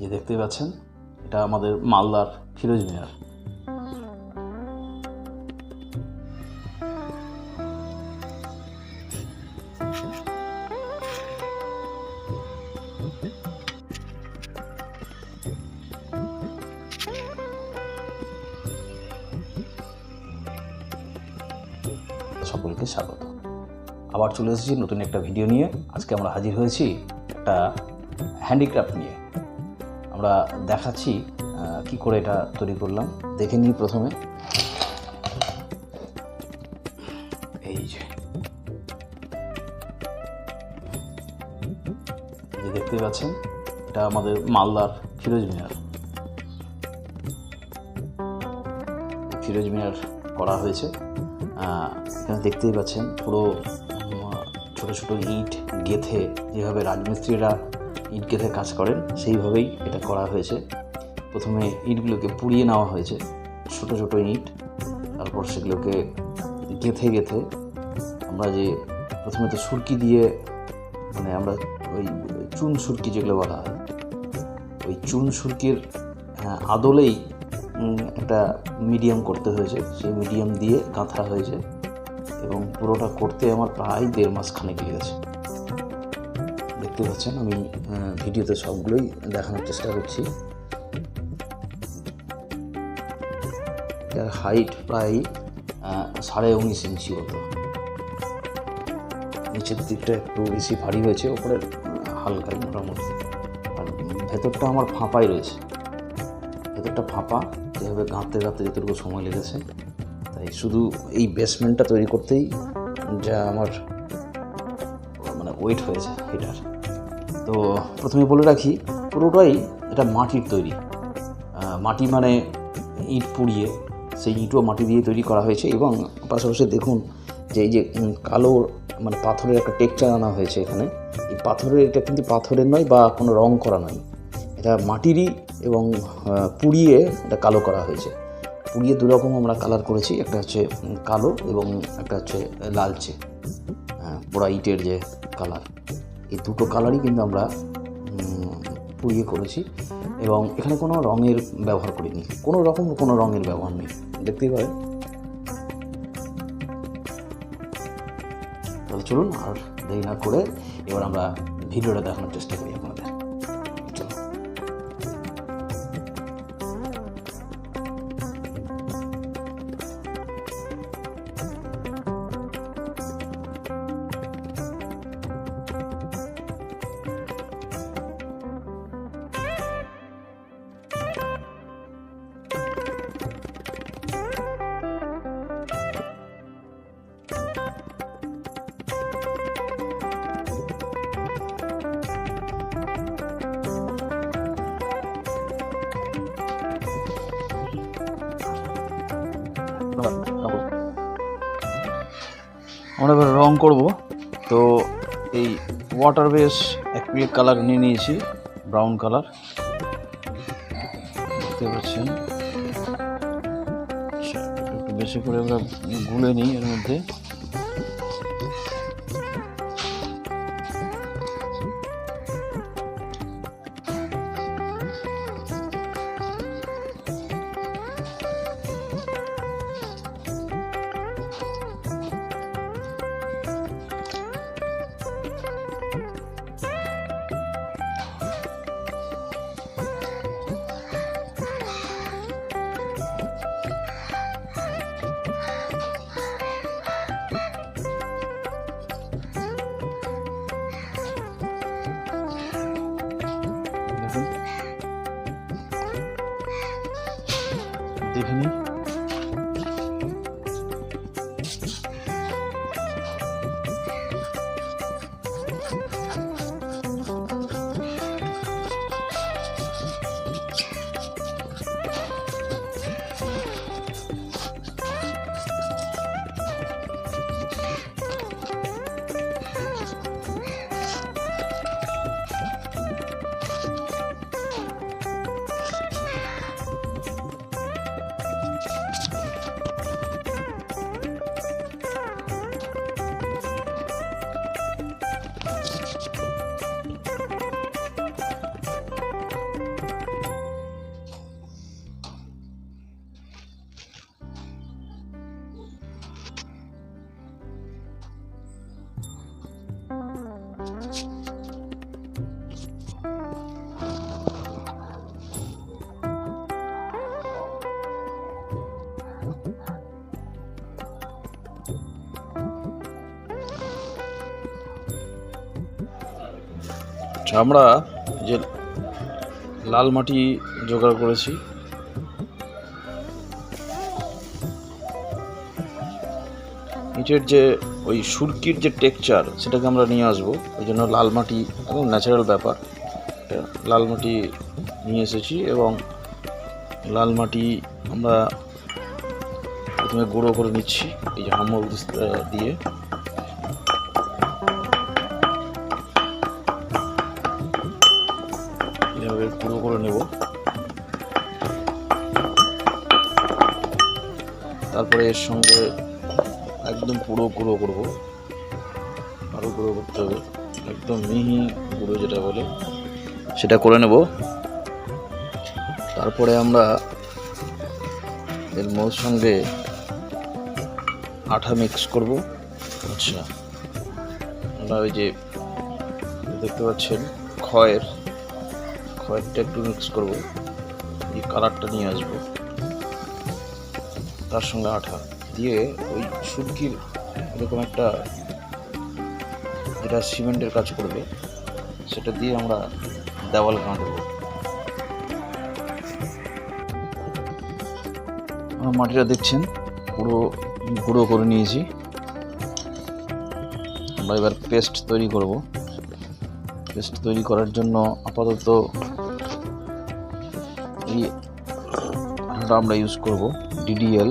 এই যে দেখতেই পাচ্ছেন, এটা আমাদের মালদার ফিরোজ মিনার। সকলকে স্বাগত। আবার চলে এসেছি নতুন একটা ভিডিও নিয়ে। আজকে আমরা হাজির হয়েছি একটা হ্যান্ডিক্রাফট নিয়ে। আমরা দেখাচ্ছি কি করে এটা তৈরি করলাম। দেখে নিই প্রথমে। এই যে দেখতে পাচ্ছেন, এটা আমাদের মালদার ফিরোজ মিনার। ফিরোজ মিনার করা হয়েছে। এখানে দেখতেই পাচ্ছেন পুরো ছোটো ছোটো ইট গেঁথে, যেভাবে রাজমিস্ত্রিরা ইট গেঁথে কাজ করেন সেইভাবেই এটা করা হয়েছে। প্রথমে ইটগুলোকে পুড়িয়ে নেওয়া হয়েছে, ছোটো ছোটো ইট। তারপর সেগুলোকে গেঁথে গেঁথে আমরা যে প্রথমে তো সুরকি দিয়ে, মানে আমরা ওই চুন সুরকি যেগুলো বলা হয়, ওই চুন সুরকির আদলেই একটা মিডিয়াম করতে হয়েছে। সেই মিডিয়াম দিয়ে গাঁথা হয়েছে এবং পুরোটা করতে আমার প্রায় 1.5 মাস খানেক লেগেছে। দেখতে পাচ্ছেন, আমি ভিডিওতে সবগুলোই দেখানোর চেষ্টা করছি। এর হাইট প্রায় 19.5 ইঞ্চি মতো। নিচের দিকটা একটু বেশি ভারী হয়েছে, ওপরে হালকাই মোটামুটি। আর ভেতরটা আমার ফাঁপাই রয়েছে, ভেতরটা ফাঁপা। যেভাবে গাঁথতে গাঁথতে যতটুকু সময় লেগেছে, তাই শুধু এই বেসমেন্টটা তৈরি করতেই যা আমার মানে ওয়েট হয়েছে এটার। তো প্রথমে বলে রাখি, পুরোটাই এটা মাটির তৈরি। মাটি মানে ইট পুড়িয়ে সেই ইটও মাটি দিয়ে তৈরি করা হয়েছে। এবং পাশাপাশি দেখুন যে এই যে কালো মানে পাথরের একটা টেক্সচার আনা হয়েছে এখানে। এই পাথরের, এটা কিন্তু পাথরের নয় বা কোনো রং করা নয়, এটা মাটিরই এবং পুড়িয়ে এটা কালো করা হয়েছে। পুড়িয়ে দুরকম আমরা কালার করেছি, একটা হচ্ছে কালো এবং একটা হচ্ছে লালচে, পোড়া ইটের যে কালার। এই দুটো কালারই কিন্তু আমরা পুড়িয়ে করেছি এবং এখানে কোনো রঙের ব্যবহার করিনি, কোনো রঙের ব্যবহার নেই, দেখতেই পারেন। তাহলে চলুন আর দেরি না করে এবার আমরা ভিডিওটা দেখানোর চেষ্টা করি আপনাদের। চলো। আমরা এবার রং করব। তো এই ওয়াটার বেস অ্যাক্রিলিক কালার নিয়ে নিয়েছি, ব্রাউন কালার, দেখতে পাচ্ছেন। একটু বেশি করে আমরা গুলে নিই এর মধ্যে। দেখে নিই। আচ্ছা, আমরা যে লাল মাটি জোগাড় করেছি, ইটের যে ওই সুরকির যে টেক্সচার সেটাকে আমরা নিয়ে আসবো। ওই জন্য লাল মাটি একদম ন্যাচারাল ব্যাপার, লাল মাটি নিয়ে এসেছি এবং লাল মাটি আমরা প্রথমে গুঁড়ো করে নিচ্ছি এই যে হামর দিয়ে। এভাবে গুঁড়ো করে নেব। তারপরে এর সঙ্গে একদম পুরো গুঁড়ো করবো, আরও গুঁড়ো করতে হবে, একদম মিহি গুঁড়ো যেটা বলে সেটা করে নেব। তারপরে আমরা এর সঙ্গে আঠা মিক্স করব। আচ্ছা, আমরা ওই যে দেখতে পাচ্ছেন খয়েরটা একটু মিক্স করব, এই কালারটা নিয়ে আসবো। তার সঙ্গে আঠা দিয়ে ওই সুরকির এরকম একটা যেটা সিমেন্টের কাজ করবে সেটা দিয়ে আমরা দেওয়াল গাঁথব। মাটিটা দেখছেন পুরো গুঁড়ো করে নিয়েছি। আমরা এবার পেস্ট তৈরি করব। পেস্ট তৈরি করার জন্য আপাতত এই আঠাটা আমরা ইউজ করব, ডিডিএল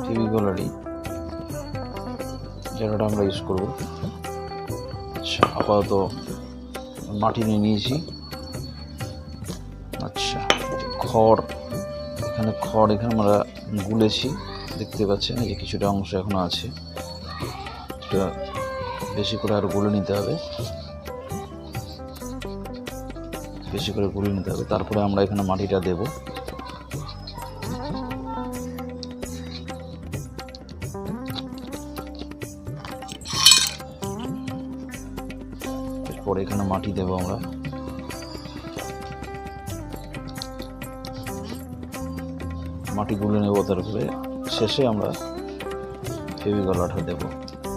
ফেভিকলারি যেটা আমরা ইউজ করব। আচ্ছা, আপাতত মাটি নিয়ে নিয়েছি। আচ্ছা, খড় এখানে আমরা গুলেছি, দেখতে পাচ্ছেন এই যে কিছুটা অংশ এখনো আছে, এটা বেশি করে আরো গুলে নিতে হবে, তারপরে আমরা এখানে মাটিটা দেব। এরপরে এখানে মাটি দেব আমরা। মাটি গুলে নেব, তারপরে শেষে আমরা ফেভিকল আঠা দেবো।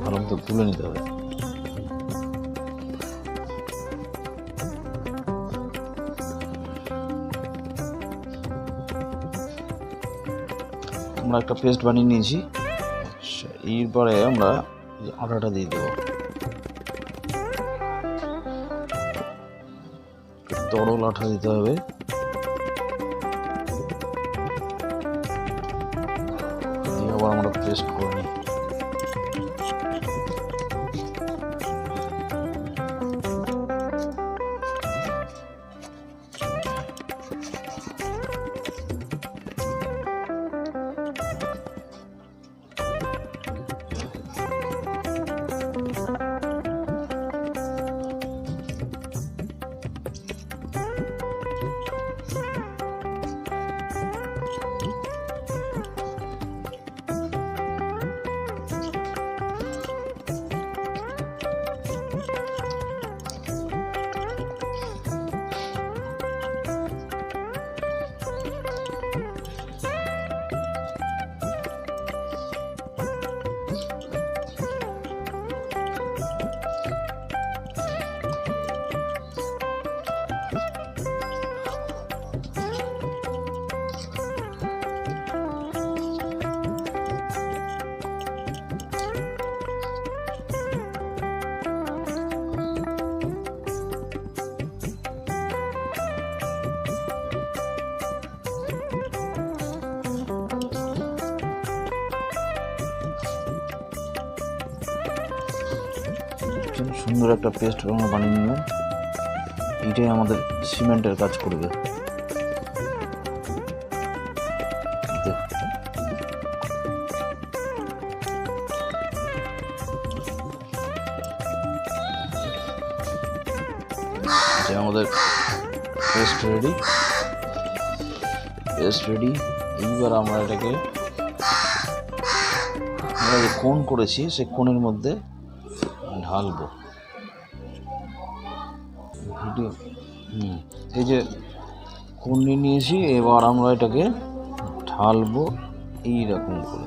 ভালো মতো গুলে নিতে হবে। আমরা একটা পেস্ট বানিয়ে নিয়েছি। এরপরে আমরা আঠাটা দিয়ে দেবো। তরল আঠা দিতে হবে। আবার আমরা পেস্ট করে নিই। সুন্দর একটা পেস্ট আমরা বানিয়ে নিলাম। এটাই আমাদের সিমেন্টের কাজ করবে। আমাদের পেস্ট রেডি। এইবার আমরা এটাকে আমরা যে কোণ করেছি সেই কোণের মধ্যে ঢালবো। এই যে কোণ নিয়ে নিয়েছি, এবার আমরা এটাকে ঢালবো এইরকম করে।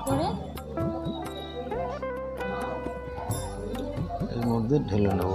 করে এর মধ্যে ঢেলে নেব।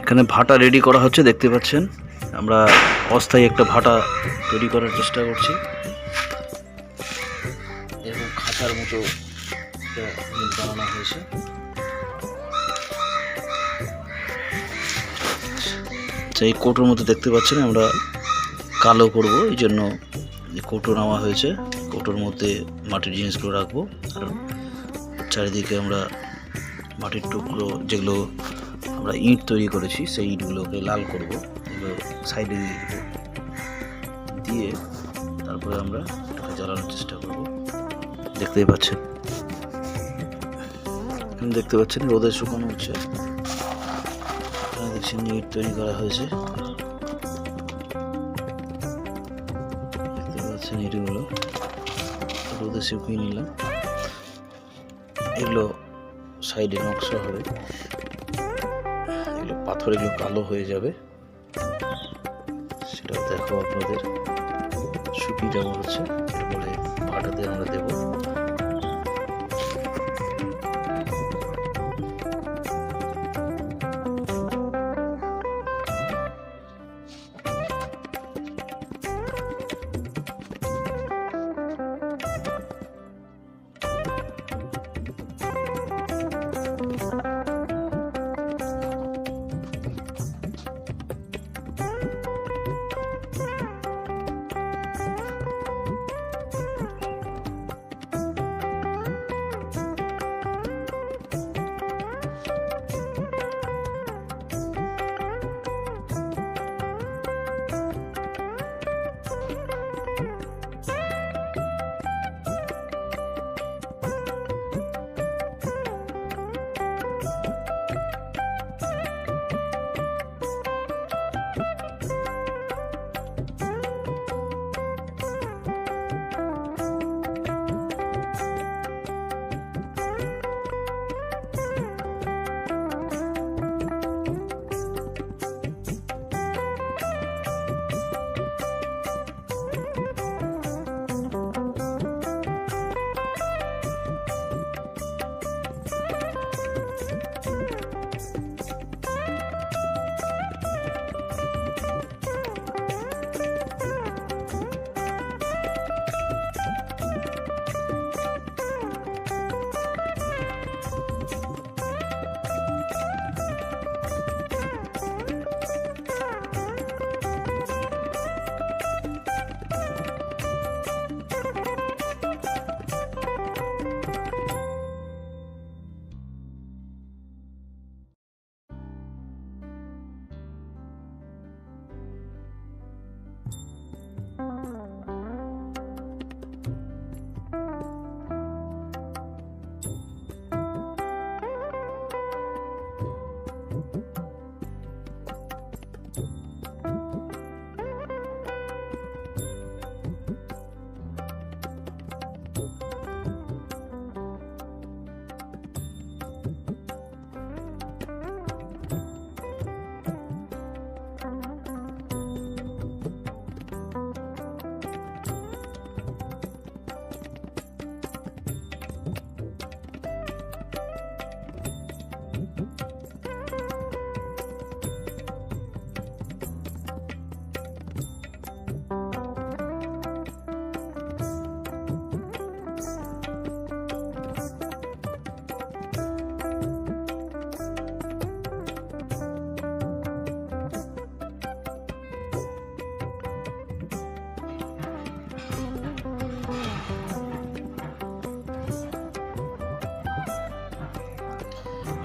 এখানে ভাটা রেডি করা হচ্ছে, দেখতে পাচ্ছেন। আমরা অস্থায়ী একটা ভাটা তৈরি করার চেষ্টা করছি। এরকম খাঁচার মতো একটা মিল বানানো হয়েছে। এই কৌটোর মধ্যে দেখতে পাচ্ছেন আমরা কালো করব, এই জন্য কৌটো নেওয়া হয়েছে। কৌটোর মধ্যে মাটির জিনিসগুলো রাখবো, আর চারিদিকে আমরা মাটির টুকরো যেগুলো আমরা ইট তৈরি করেছি সেই ইটগুলোকে লাল করব, এগুলো সাইডে দিয়ে দেবো, দিয়ে তারপরে আমরা এটাকে জ্বালানোর চেষ্টা করব। দেখতেই পাচ্ছেন, দেখতে পাচ্ছেন রোদে শুকানো হচ্ছে। এখানে দেখছেন ইট তৈরি করা হয়েছে, দেখতে পাচ্ছেন ইটগুলো রোদে শুকিয়ে নিলাম। এগুলো সাইডে নকশা হবে, এগুলো পাথর, এগুলো কালো হয়ে যাবে, সেটা দেখো আপনাদের। শুকিয়ে যাওয়া হচ্ছে, এরপরে ভাটাতে আমরা দেবো।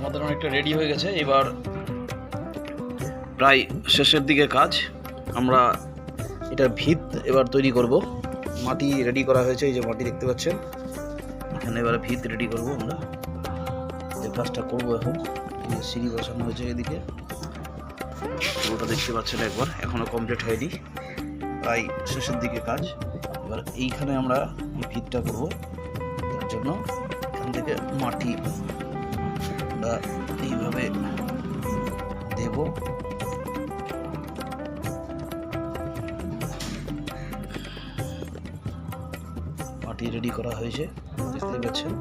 আমাদের অনেকটা রেডি হয়ে গেছে, এবার প্রায় শেষের দিকে কাজ। আমরা এটা ভিত এবার তৈরি করব। মাটি রেডি করা হয়েছে, এই যে মাটি দেখতে পাচ্ছেন, এখানে এবারে ভিত রেডি করব আমরা। যে কাজটা করবো এখন, সিঁড়ি বসানো হয়েছে এদিকে, ওটা দেখতে পাচ্ছেন একবার, এখনও কমপ্লিট হয়নি, প্রায় শেষের দিকে কাজ। এবার এইখানে আমরা ভিতটা করবো, এর জন্য এখান থেকে মাটি আমরা এইভাবে দেব। মাটি রেডি করা হয়েছে দেখতে পাচ্ছেন।